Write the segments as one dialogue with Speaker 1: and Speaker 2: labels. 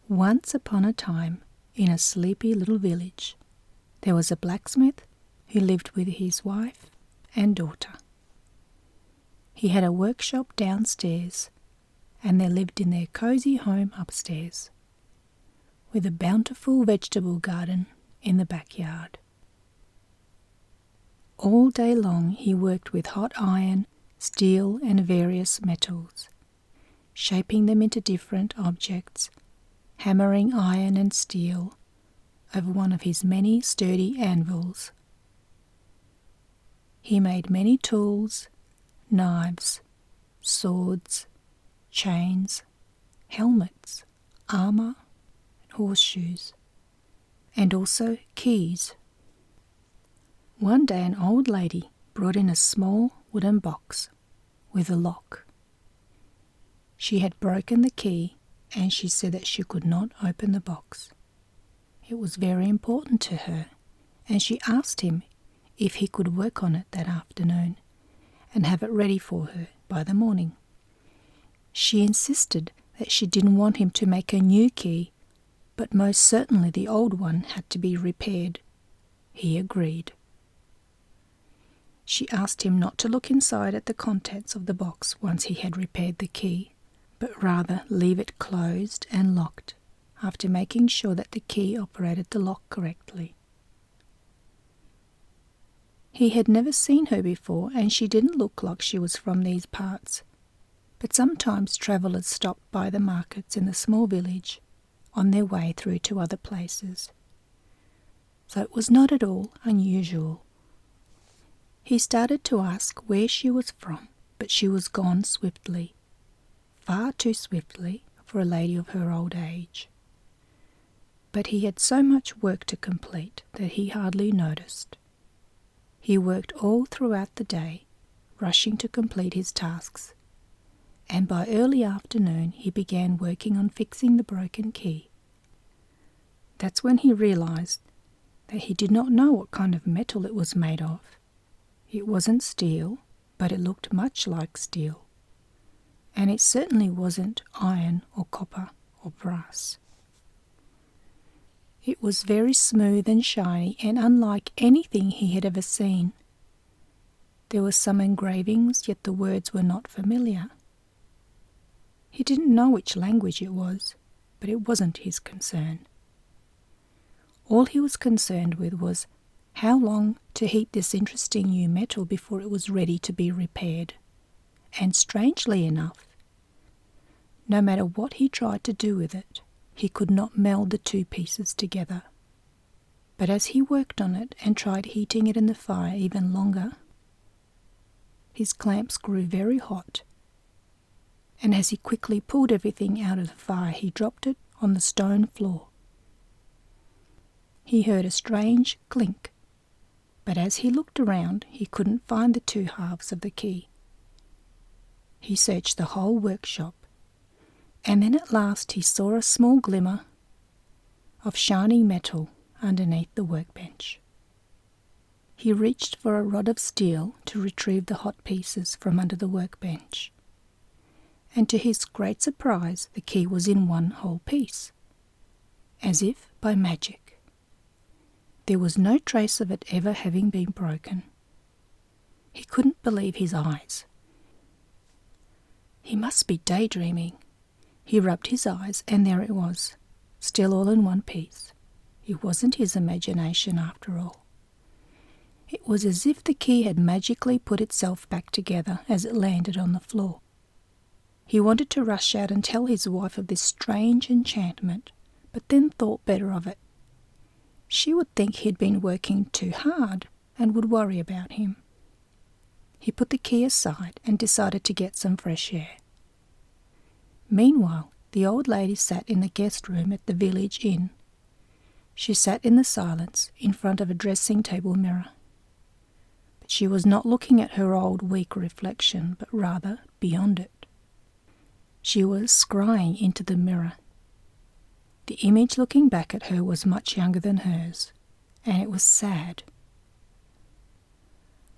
Speaker 1: Once upon a time, in a sleepy little village, there was a blacksmith who lived with his wife and daughter. He had a workshop downstairs, and they lived in their cosy home upstairs, with a bountiful vegetable garden in the backyard. All day long he worked with hot iron, steel, and various metals, shaping them into different objects, hammering iron and steel over one of his many sturdy anvils. He made many tools, knives, swords, chains, helmets, armour, and horseshoes, and also keys. One day an old lady brought in a small wooden box with a lock. She had broken the key, and she said that she could not open the box. It was very important to her, and she asked him if he could work on it that afternoon and have it ready for her by the morning. She insisted that she didn't want him to make a new key, but most certainly the old one had to be repaired. He agreed. She asked him not to look inside at the contents of the box once he had repaired the key, but rather leave it closed and locked after making sure that the key operated the lock correctly. He had never seen her before, and she didn't look like she was from these parts, but sometimes travellers stopped by the markets in the small village on their way through to other places, so it was not at all unusual. He started to ask where she was from, but she was gone swiftly, far too swiftly for a lady of her old age. But he had so much work to complete that he hardly noticed. He worked all throughout the day, rushing to complete his tasks, and by early afternoon he began working on fixing the broken key. That's when he realized that he did not know what kind of metal it was made of. It wasn't steel, but it looked much like steel. And it certainly wasn't iron or copper or brass. It was very smooth and shiny and unlike anything he had ever seen. There were some engravings, yet the words were not familiar. He didn't know which language it was, but it wasn't his concern. All he was concerned with was how long to heat this interesting new metal before it was ready to be repaired. And strangely enough, no matter what he tried to do with it, he could not meld the two pieces together. But as he worked on it and tried heating it in the fire even longer, his clamps grew very hot, and as he quickly pulled everything out of the fire, he dropped it on the stone floor. He heard a strange clink, but as he looked around, he couldn't find the two halves of the key. He searched the whole workshop, and then at last he saw a small glimmer of shining metal underneath the workbench. He reached for a rod of steel to retrieve the hot pieces from under the workbench, and to his great surprise the key was in one whole piece, as if by magic. There was no trace of it ever having been broken. He couldn't believe his eyes. He must be daydreaming. He rubbed his eyes, and there it was, still all in one piece. It wasn't his imagination after all. It was as if the key had magically put itself back together as it landed on the floor. He wanted to rush out and tell his wife of this strange enchantment, but then thought better of it. She would think he'd been working too hard and would worry about him. He put the key aside and decided to get some fresh air. Meanwhile, the old lady sat in the guest room at the village inn. She sat in the silence in front of a dressing table mirror. But she was not looking at her old weak reflection, but rather beyond it. She was scrying into the mirror. The image looking back at her was much younger than hers, and it was sad.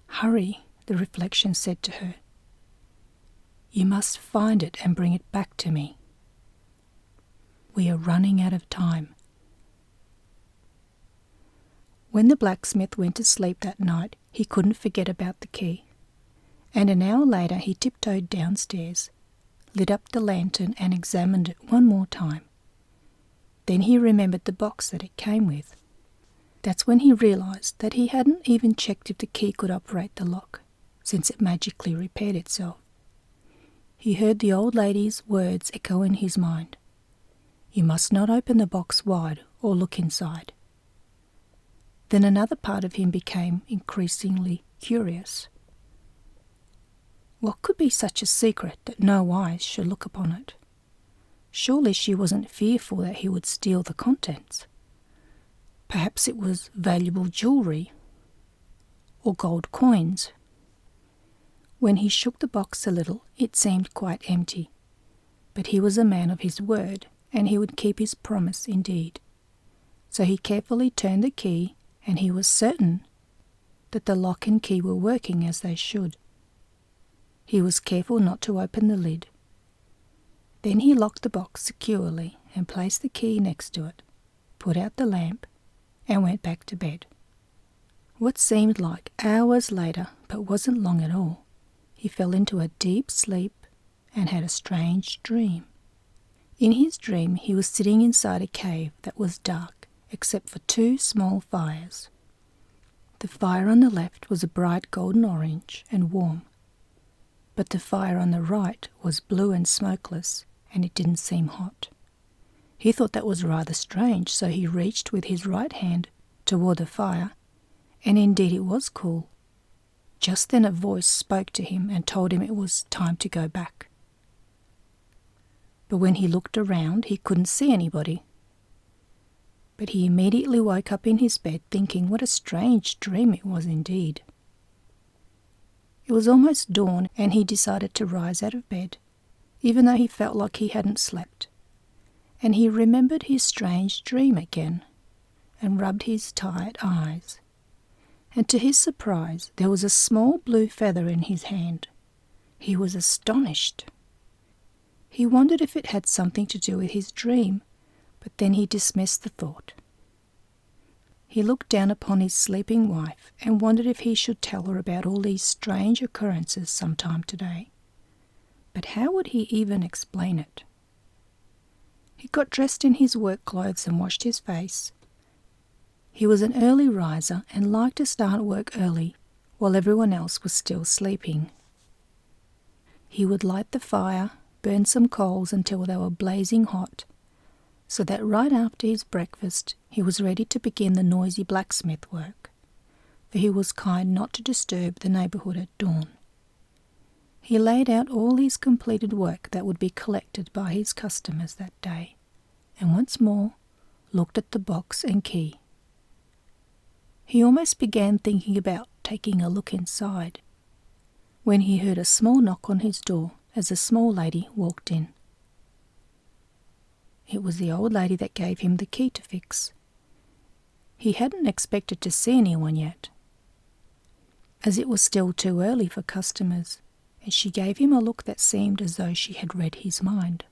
Speaker 1: "Hurry," the reflection said to her. "You must find it and bring it back to me." We are running out of time." When the blacksmith went to sleep that night, he couldn't forget about the key. And an hour later he tiptoed downstairs, lit up the lantern and examined it one more time. Then he remembered the box that it came with. That's when he realised that he hadn't even checked if the key could operate the lock, since it magically repaired itself. He heard the old lady's words echo in his mind. "You must not open the box wide or look inside." Then another part of him became increasingly curious. What could be such a secret that no eyes should look upon it? Surely she wasn't fearful that he would steal the contents. Perhaps it was valuable jewellery or gold coins. When he shook the box a little, it seemed quite empty. But he was a man of his word, and he would keep his promise indeed. So he carefully turned the key, and he was certain that the lock and key were working as they should. He was careful not to open the lid. Then he locked the box securely and placed the key next to it, put out the lamp, and went back to bed. What seemed like hours later, but wasn't long at all, he fell into a deep sleep and had a strange dream. In his dream he was sitting inside a cave that was dark, except for two small fires. The fire on the left was a bright golden orange and warm, but the fire on the right was blue and smokeless, and it didn't seem hot. He thought that was rather strange, so he reached with his right hand toward the fire, and indeed it was cool. Just then a voice spoke to him and told him it was time to go back. But when he looked around, he couldn't see anybody. But he immediately woke up in his bed thinking what a strange dream it was indeed. It was almost dawn, and he decided to rise out of bed, even though he felt like he hadn't slept. And he remembered his strange dream again, and rubbed his tired eyes. And to his surprise, there was a small blue feather in his hand. He was astonished. He wondered if it had something to do with his dream, but then he dismissed the thought. He looked down upon his sleeping wife and wondered if he should tell her about all these strange occurrences sometime today. But how would he even explain it? He got dressed in his work clothes and washed his face. He was an early riser and liked to start work early while everyone else was still sleeping. He would light the fire, burn some coals until they were blazing hot, so that right after his breakfast he was ready to begin the noisy blacksmith work, for he was kind not to disturb the neighbourhood at dawn. He laid out all his completed work that would be collected by his customers that day, and once more looked at the box and key. He almost began thinking about taking a look inside, when he heard a small knock on his door as a small lady walked in. It was the old lady that gave him the key to fix. He hadn't expected to see anyone yet, as it was still too early for customers, and she gave him a look that seemed as though she had read his mind.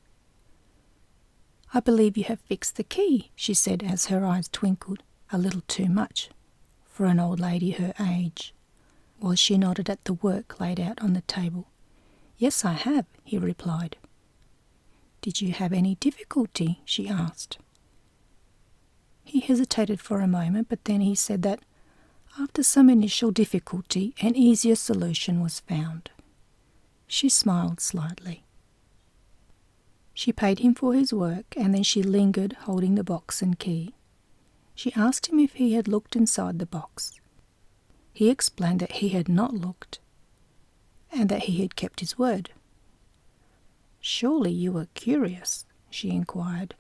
Speaker 1: "I believe you have fixed the key," she said as her eyes twinkled a little too much for an old lady her age, while she nodded at the work laid out on the table. "Yes, I have," he replied. "Did you have any difficulty?" she asked. He hesitated for a moment, but then he said that after some initial difficulty, an easier solution was found. She smiled slightly. She paid him for his work, and then she lingered holding the box and key. She asked him if he had looked inside the box. He explained that he had not looked, and that he had kept his word. "Surely you were curious?" she inquired.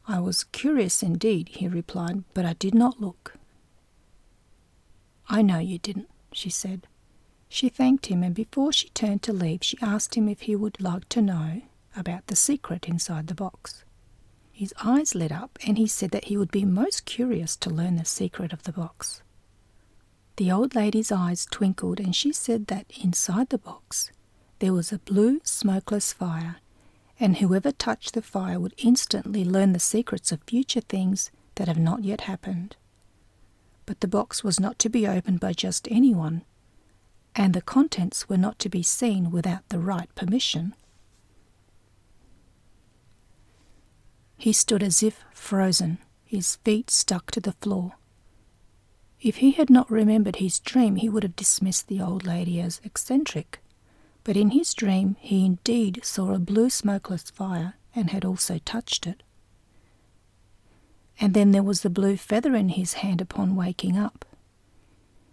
Speaker 1: "I was curious indeed," he replied, "but I did not look." "I know you didn't," she said. She thanked him, and before she turned to leave, she asked him if he would like to know about the secret inside the box. His eyes lit up, and he said that he would be most curious to learn the secret of the box. The old lady's eyes twinkled, and she said that inside the box there was a blue, smokeless fire, and whoever touched the fire would instantly learn the secrets of future things that have not yet happened. But the box was not to be opened by just anyone, and the contents were not to be seen without the right permission. He stood as if frozen, his feet stuck to the floor. If he had not remembered his dream, he would have dismissed the old lady as eccentric. But in his dream he indeed saw a blue smokeless fire and had also touched it. And then there was the blue feather in his hand upon waking up.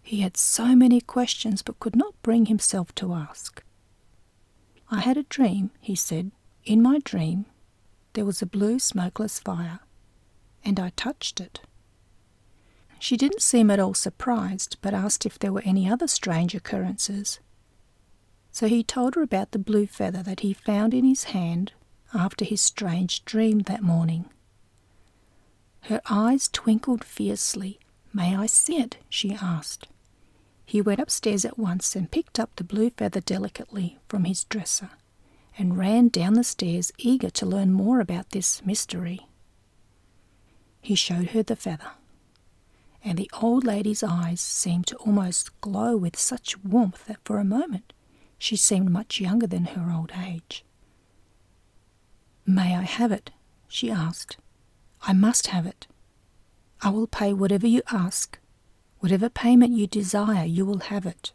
Speaker 1: He had so many questions but could not bring himself to ask. "I had a dream," he said. "In my dream there was a blue smokeless fire, and I touched it." She didn't seem at all surprised, but asked if there were any other strange occurrences. So he told her about the blue feather that he found in his hand after his strange dream that morning. Her eyes twinkled fiercely. "May I see it?" she asked. He went upstairs at once and picked up the blue feather delicately from his dresser and ran down the stairs, eager to learn more about this mystery. He showed her the feather, and the old lady's eyes seemed to almost glow with such warmth that for a moment she seemed much younger than her old age. "May I have it?" she asked. "I must have it. I will pay whatever you ask. Whatever payment you desire, you will have it."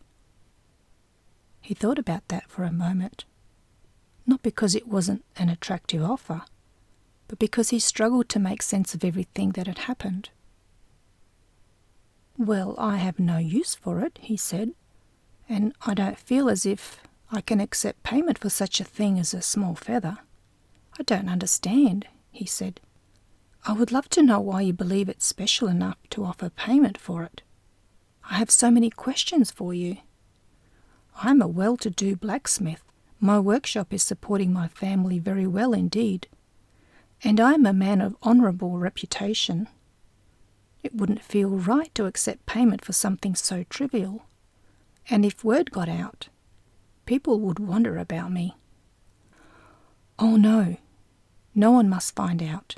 Speaker 1: He thought about that for a moment, not because it wasn't an attractive offer, but because he struggled to make sense of everything that had happened. "Well, I have no use for it," he said, "and I don't feel as if I can accept payment for such a thing as a small feather." "I don't understand," he said. "I would love to know why you believe it's special enough to offer payment for it. I have so many questions for you. I am a well-to-do blacksmith. My workshop is supporting my family very well indeed, and I am a man of honourable reputation. It wouldn't feel right to accept payment for something so trivial, and if word got out, people would wonder about me." "Oh no, no one must find out."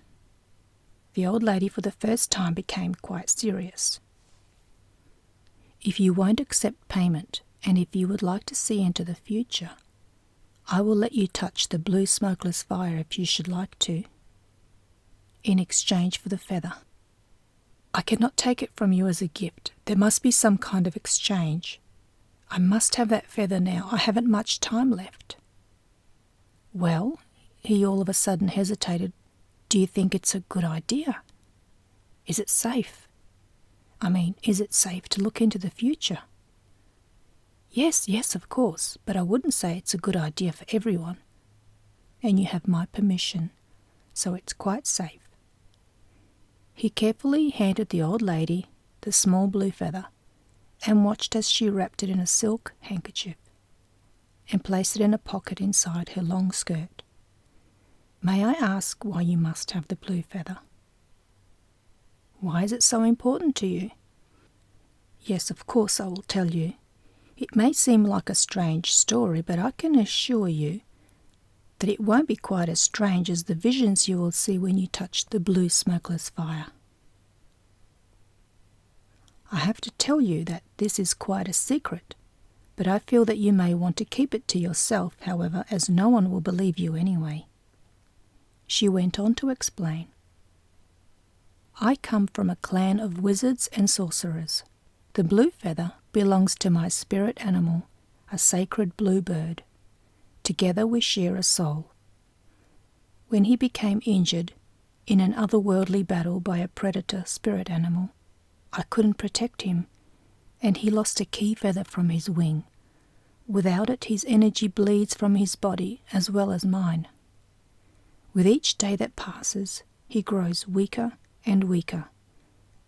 Speaker 1: The old lady for the first time became quite serious. "If you won't accept payment, and if you would like to see into the future, I will let you touch the blue smokeless fire if you should like to, in exchange for the feather. I cannot take it from you as a gift. There must be some kind of exchange. I must have that feather now. I haven't much time left." "Well," he all of a sudden hesitated, "do you think it's a good idea? Is it safe? Is it safe to look into the future?" Yes, of course, but I wouldn't say it's a good idea for everyone. And you have my permission, so it's quite safe." He carefully handed the old lady the small blue feather and watched as she wrapped it in a silk handkerchief and placed it in a pocket inside her long skirt. "May I ask why you must have the blue feather?" "Why is it so important to you?" "Yes, of course I will tell you. It may seem like a strange story, but I can assure you that it won't be quite as strange as the visions you will see when you touch the blue smokeless fire. I have to tell you that this is quite a secret, but I feel that you may want to keep it to yourself, however, as no one will believe you anyway." She went on to explain. "I come from a clan of wizards and sorcerers. The blue feather belongs to my spirit animal, a sacred blue bird. Together we share a soul. When he became injured in an otherworldly battle by a predator spirit animal, I couldn't protect him, and he lost a key feather from his wing. Without it, his energy bleeds from his body as well as mine. With each day that passes, he grows weaker and weaker,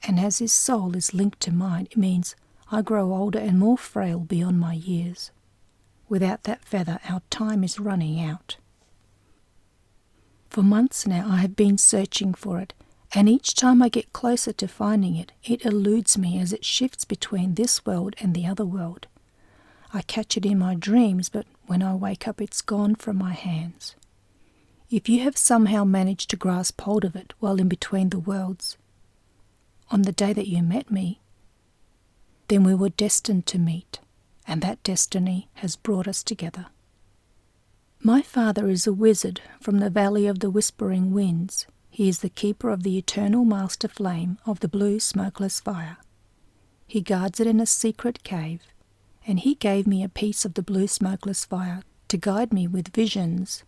Speaker 1: and as his soul is linked to mine, it means I grow older and more frail beyond my years. Without that feather, our time is running out. For months now I have been searching for it, and each time I get closer to finding it, it eludes me as it shifts between this world and the other world. I catch it in my dreams, but when I wake up it's gone from my hands. if you have somehow managed to grasp hold of it while in between the worlds, on the day that you met me, then we were destined to meet, and that destiny has brought us together. My father is a wizard from the Valley of the Whispering Winds. He is the keeper of the eternal master flame of the blue smokeless fire. He guards it in a secret cave, and he gave me a piece of the blue smokeless fire to guide me with visions,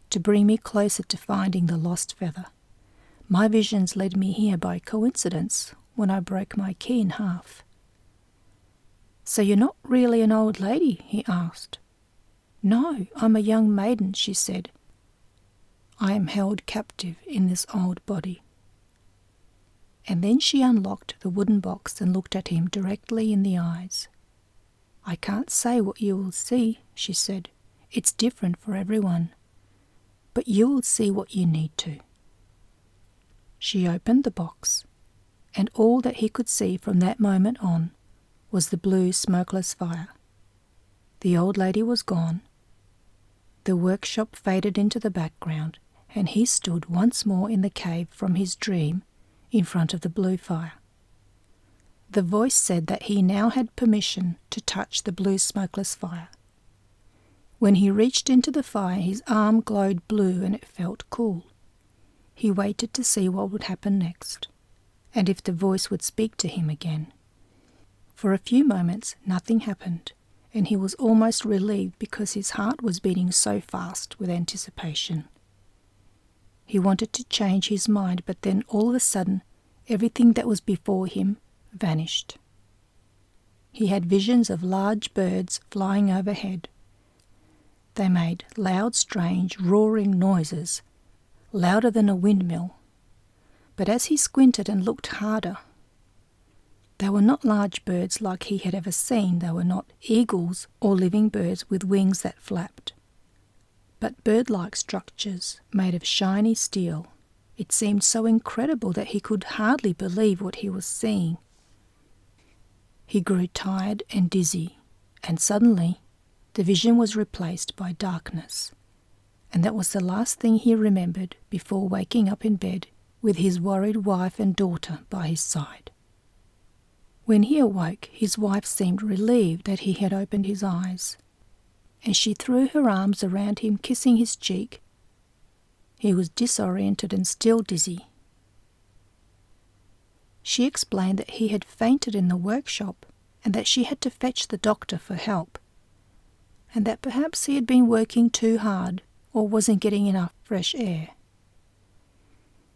Speaker 1: to bring me closer to finding the lost feather. My visions led me here by coincidence when I broke my key in half. "So you're not really an old lady?" he asked. "No, I'm a young maiden," she said. "I am held captive in this old body." And then she unlocked the wooden box and looked at him directly in the eyes. "I can't say what you will see," she said. "It's different for everyone. But you will see what you need to." She opened the box, and all that he could see from that moment on was the blue smokeless fire. The old lady was gone. The workshop faded into the background, and he stood once more in the cave from his dream in front of the blue fire. The voice said that he now had permission to touch the blue smokeless fire. When he reached into the fire, his arm glowed blue and it felt cool. He waited to see what would happen next, and if the voice would speak to him again. For a few moments nothing happened, and he was almost relieved because his heart was beating so fast with anticipation. He wanted to change his mind, but then all of a sudden everything that was before him vanished. He had visions of large birds flying overhead. They made loud, strange, roaring noises, louder than a windmill. But as he squinted and looked harder, they were not large birds like he had ever seen. They were not eagles or living birds with wings that flapped, but bird-like structures made of shiny steel. It seemed so incredible that he could hardly believe what he was seeing. He grew tired and dizzy, and suddenly the vision was replaced by darkness, and that was the last thing he remembered before waking up in bed with his worried wife and daughter by his side. When he awoke, his wife seemed relieved that he had opened his eyes, and she threw her arms around him, kissing his cheek. He was disoriented and still dizzy. She explained that he had fainted in the workshop and that she had to fetch the doctor for help, and that perhaps he had been working too hard or wasn't getting enough fresh air.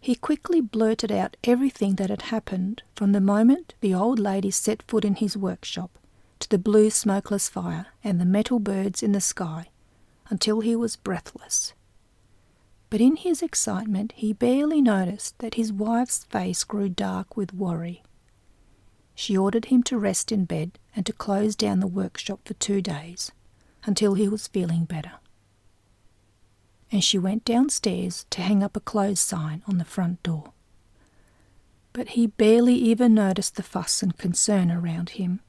Speaker 1: He quickly blurted out everything that had happened from the moment the old lady set foot in his workshop to the blue smokeless fire and the metal birds in the sky, until he was breathless. But in his excitement he barely noticed that his wife's face grew dark with worry. She ordered him to rest in bed and to close down the workshop for 2 days, until he was feeling better. And she went downstairs to hang up a close sign on the front door. But he barely even noticed the fuss and concern around him.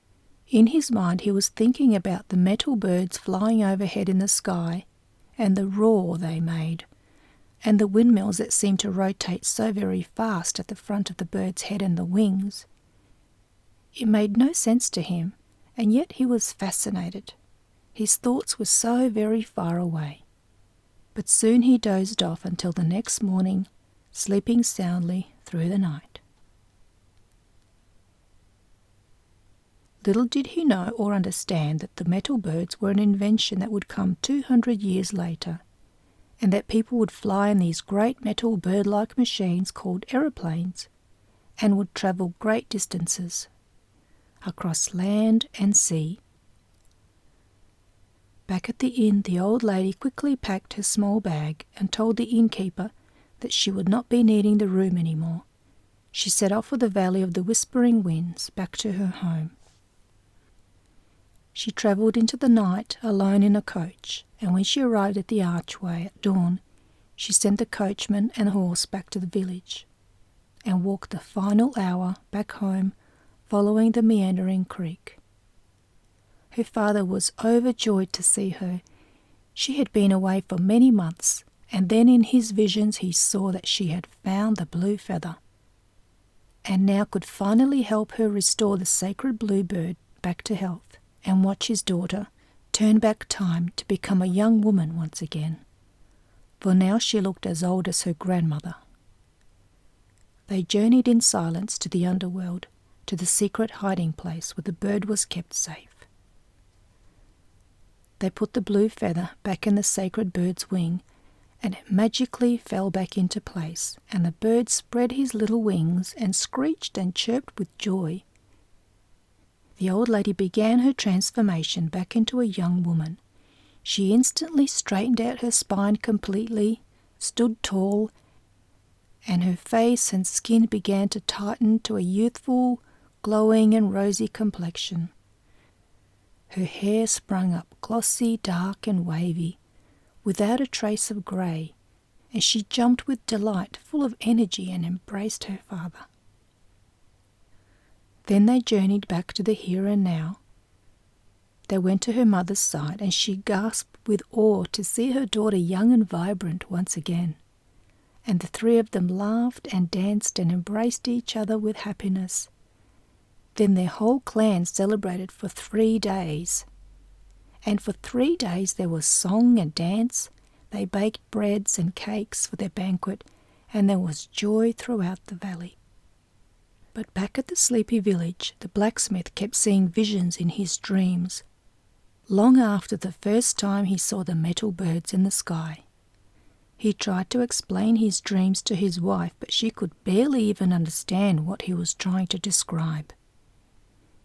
Speaker 1: In his mind he was thinking about the metal birds flying overhead in the sky and the roar they made, and the windmills that seemed to rotate so very fast at the front of the bird's head and the wings. It made no sense to him, and yet he was fascinated. His thoughts were so very far away. But soon he dozed off until the next morning, sleeping soundly through the night. Little did he know or understand that the metal birds were an invention that would come 200 years later, and that people would fly in these great metal bird-like machines called aeroplanes, and would travel great distances, across land and sea. Back at the inn, the old lady quickly packed her small bag and told the innkeeper that she would not be needing the room anymore. She set off for the Valley of the Whispering Winds, back to her home. She travelled into the night alone in a coach, and when she arrived at the archway at dawn, she sent the coachman and horse back to the village, and walked the final hour back home, following the meandering creek. Her father was overjoyed to see her. She had been away for many months, and then in his visions he saw that she had found the blue feather, and now could finally help her restore the sacred bluebird back to health, and watch his daughter turn back time to become a young woman once again, for now she looked as old as her grandmother. They journeyed in silence to the underworld, to the secret hiding place where the bird was kept safe. They put the blue feather back in the sacred bird's wing, and it magically fell back into place, and the bird spread his little wings and screeched and chirped with joy. The old lady began her transformation back into a young woman. She instantly straightened out her spine completely, stood tall, and her face and skin began to tighten to a youthful, glowing and rosy complexion. Her hair sprung up glossy, dark and wavy, without a trace of grey, and she jumped with delight, full of energy, and embraced her father. Then they journeyed back to the here and now. They went to her mother's side, and she gasped with awe to see her daughter young and vibrant once again. And the three of them laughed and danced and embraced each other with happiness. Then their whole clan celebrated for 3 days. And for 3 days there was song and dance. They baked breads and cakes for their banquet, and there was joy throughout the valley. But back at the sleepy village, the blacksmith kept seeing visions in his dreams, long after the first time he saw the metal birds in the sky. He tried to explain his dreams to his wife, but she could barely even understand what he was trying to describe.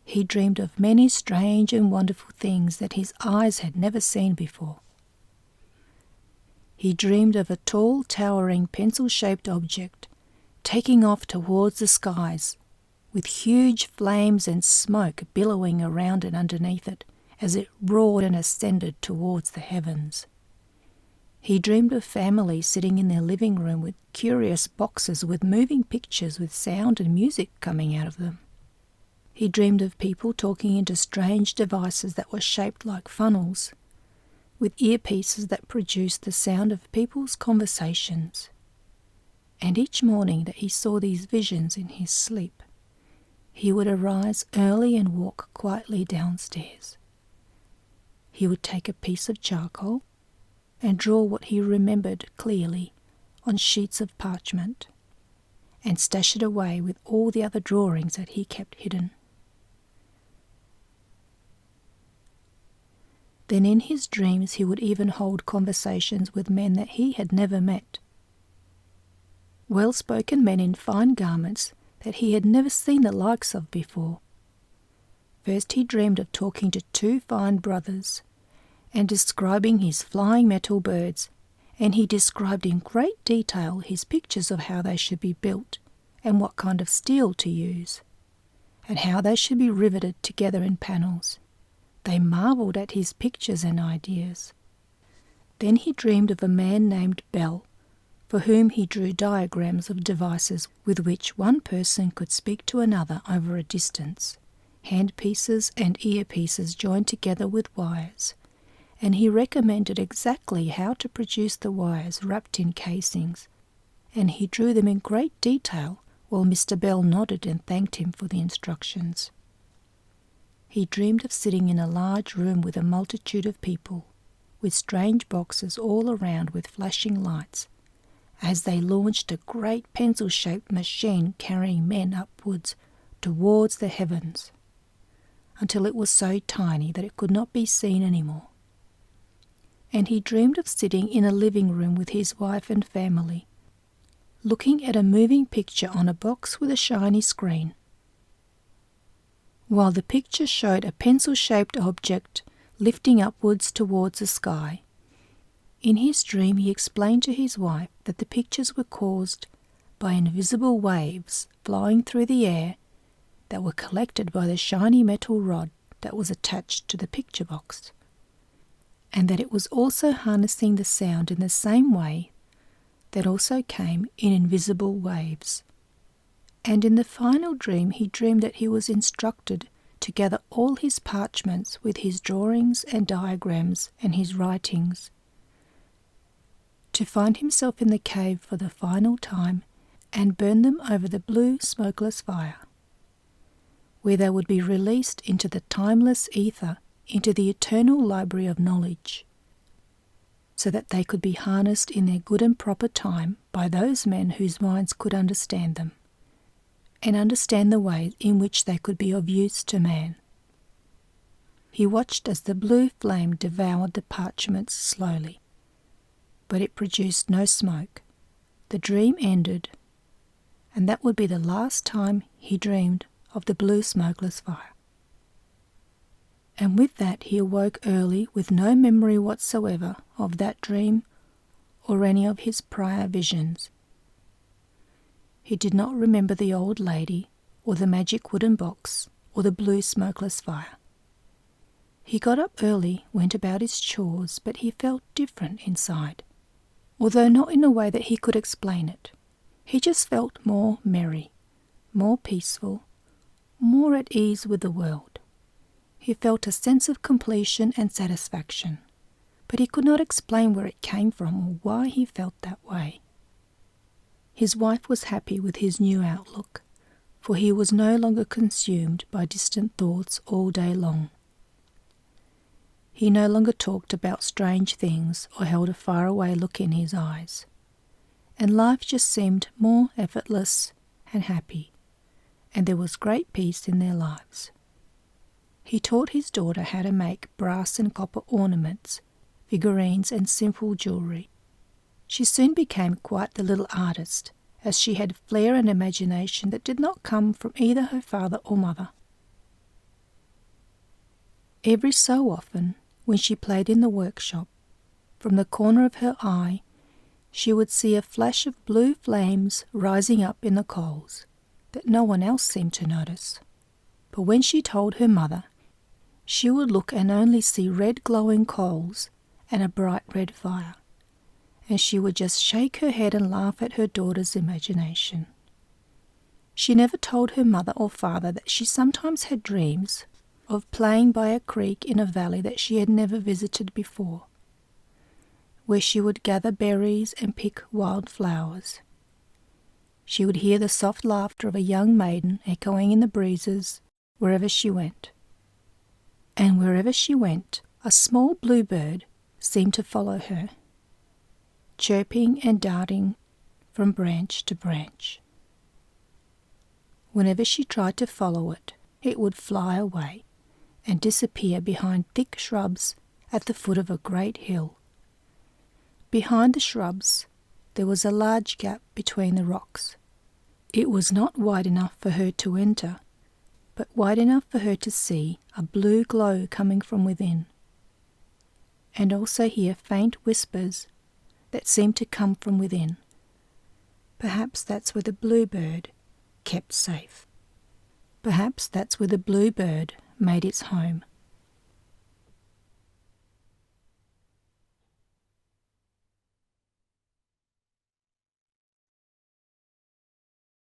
Speaker 1: He dreamed of many strange and wonderful things that his eyes had never seen before. He dreamed of a tall, towering, pencil-shaped object taking off towards the skies, with huge flames and smoke billowing around and underneath it as it roared and ascended towards the heavens. He dreamed of families sitting in their living room with curious boxes with moving pictures with sound and music coming out of them. He dreamed of people talking into strange devices that were shaped like funnels, with earpieces that produced the sound of people's conversations. And each morning that he saw these visions in his sleep, he would arise early and walk quietly downstairs. He would take a piece of charcoal and draw what he remembered clearly on sheets of parchment, and stash it away with all the other drawings that he kept hidden. Then in his dreams he would even hold conversations with men that he had never met. Well-spoken men in fine garments that he had never seen the likes of before. First he dreamed of talking to 2 fine brothers and describing his flying metal birds, and he described in great detail his pictures of how they should be built and what kind of steel to use, and how they should be riveted together in panels. They marvelled at his pictures and ideas. Then he dreamed of a man named Bell, for whom he drew diagrams of devices with which one person could speak to another over a distance, handpieces and earpieces joined together with wires, and he recommended exactly how to produce the wires wrapped in casings, and he drew them in great detail while Mr. Bell nodded and thanked him for the instructions. He dreamed of sitting in a large room with a multitude of people, with strange boxes all around with flashing lights, as they launched a great pencil-shaped machine carrying men upwards towards the heavens, until it was so tiny that it could not be seen anymore. And he dreamed of sitting in a living room with his wife and family, looking at a moving picture on a box with a shiny screen, while the picture showed a pencil-shaped object lifting upwards towards the sky. In his dream he explained to his wife that the pictures were caused by invisible waves flying through the air that were collected by the shiny metal rod that was attached to the picture box, and that it was also harnessing the sound in the same way that also came in invisible waves. And in the final dream he dreamed that he was instructed to gather all his parchments with his drawings and diagrams and his writings, to find himself in the cave for the final time and burn them over the blue smokeless fire, where they would be released into the timeless ether, into the eternal library of knowledge, so that they could be harnessed in their good and proper time by those men whose minds could understand them, and understand the way in which they could be of use to man. He watched as the blue flame devoured the parchments slowly, but it produced no smoke. The dream ended, and that would be the last time he dreamed of the blue smokeless fire. And with that he awoke early with no memory whatsoever of that dream or any of his prior visions. He did not remember the old lady or the magic wooden box or the blue smokeless fire. He got up early, went about his chores, but he felt different inside, although not in a way that he could explain it. He just felt more merry, more peaceful, more at ease with the world. He felt a sense of completion and satisfaction, but he could not explain where it came from or why he felt that way. His wife was happy with his new outlook, for he was no longer consumed by distant thoughts all day long. He no longer talked about strange things or held a faraway look in his eyes, and life just seemed more effortless and happy, and there was great peace in their lives. He taught his daughter how to make brass and copper ornaments, figurines and simple jewellery. She soon became quite the little artist, as she had flair and imagination that did not come from either her father or mother. Every so often, when she played in the workshop, from the corner of her eye, she would see a flash of blue flames rising up in the coals that no one else seemed to notice. But when she told her mother, she would look and only see red glowing coals and a bright red fire, and she would just shake her head and laugh at her daughter's imagination. She never told her mother or father that she sometimes had dreams of playing by a creek in a valley that she had never visited before, where she would gather berries and pick wild flowers. She would hear the soft laughter of a young maiden echoing in the breezes wherever she went. And wherever she went, a small bluebird seemed to follow her, chirping and darting from branch to branch. Whenever she tried to follow it, it would fly away and disappear behind thick shrubs at the foot of a great hill. Behind the shrubs there was a large gap between the rocks. It was not wide enough for her to enter, but wide enough for her to see a blue glow coming from within, and also hear faint whispers that seemed to come from within. Perhaps that's where the bluebird kept safe. Perhaps that's where the bluebird made its home.